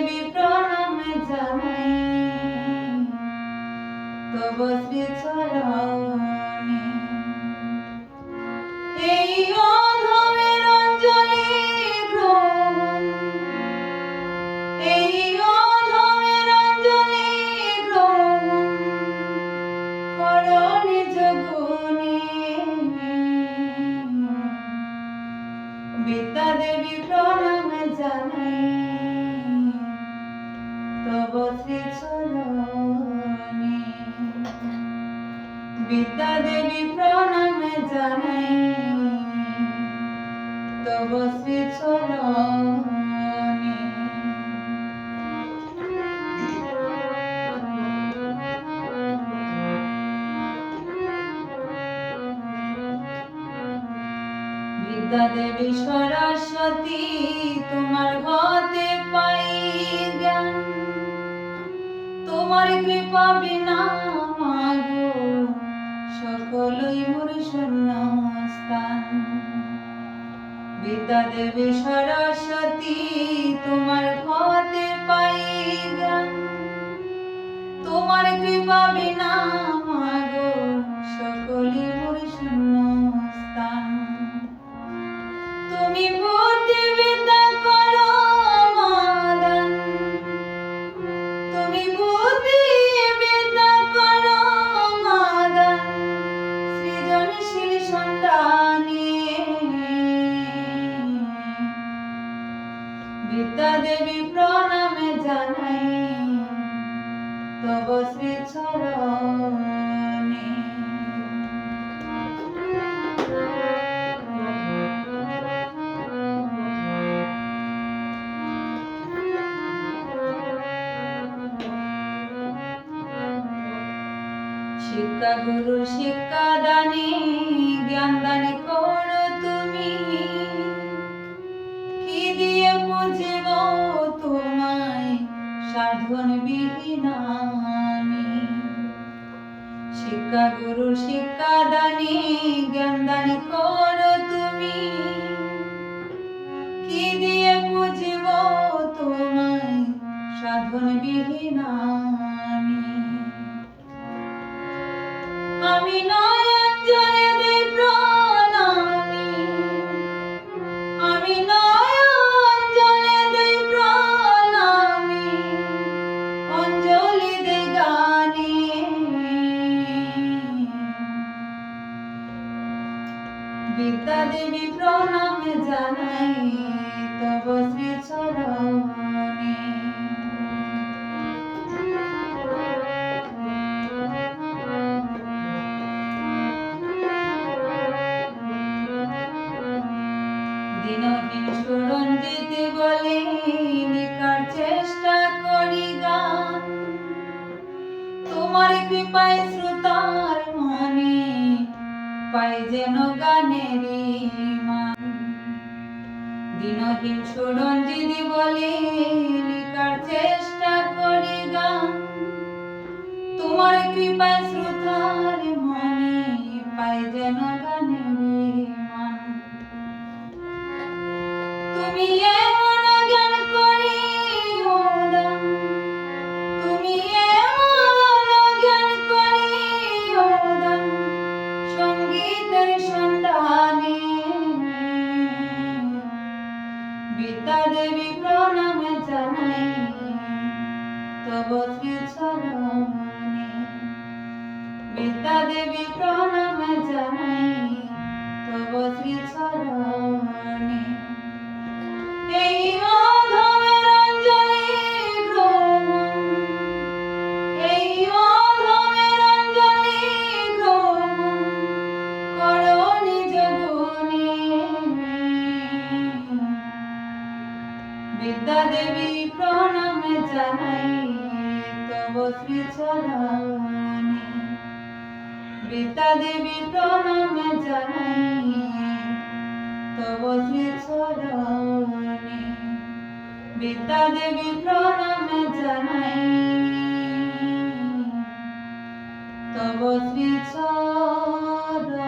দেবী প্রণাম জানাই তব শ্রী চরণে। এই অধমের অঞ্জলি গ্রহণ, এই অধমের অঞ্জলি গ্রহণ করো নিজ গুণে। বিদ্যা দেবী প্রণাম জানাই তব শ্রী চরণে। বিদ্যা দেবী প্রণাম জানাই তব শ্রী চরণে। বিদ্যা দেবী সরস্বতী তোমার হাতে পাই জ্ঞান, তোমার কৃপা বিনা মাগো সকলই মোর শূন্যস্থান। বিদ্যা দেবী সরস্বতী তোমার হাতে পাই জ্ঞান, তোমার কৃপা বিনা মাগো সকলই মোর শূন্যস্থান। তুমি বুদ্ধি বিদ্যা করো মাদান, তুমি বুদ্ধি বিদ্যা করো মাদান সৃজনশীল সন্ধানে। বিদ্যা দেবী প্রণাম জানাই তব শ্রী চরণে। শিক্ষা গুরু শিক্ষা দানে জ্ঞান দানে করো তুমি, কি দিয়ে বুঝিব তোমায় সাধন বিহীন আমি। শিক্ষা গুরু শিক্ষা দানে জ্ঞান দানে করো তুমি, কি দিয়ে বুঝিব তোমায় সাধন বিহীন আমি। আমি নয়ন জলে দেই প্রণামী, আমি নয়ন জলে দেই প্রণামী অঞ্জলি দেই গানে। বিদ্যা দেবী প্রণাম জানাই তব শ্রী চরণে। দিনহীন সুরঞ্জিত বলে লিখার চেষ্টা করি গান, তোমার কৃপায় শ্রোতার মনে পাই যেন গানেরই মান। দিনহীন সুরঞ্জিত বলে লিখার চেষ্টা করি গান, তোমার কৃপায় শ্রোতার মনে পাই যেন গানেরই মান। তুমি এমন জ্ঞান করিও দান, তুমি এমন জ্ঞান করিও দান সঙ্গীতের সন্ধানে। বিদ্যা দেবী প্রণাম জানাই তব শ্রী চরণে। বিদ্যা দেবী প্রণাম জানাই তব শ্রী চরণে। এই অধমের অঞ্জলি গ্রহণ, এই অধমের অঞ্জলি গ্রহণ করো নিজ গুণে। বিদ্যা দেবী প্রণাম জানাই তব শ্রী চরণে। বিদ্যা দেবী প্রণাম জানাই তব শ্রী চরণে। বিদ্যা দেবী প্রণাম জানাই তব শ্রী চরণে।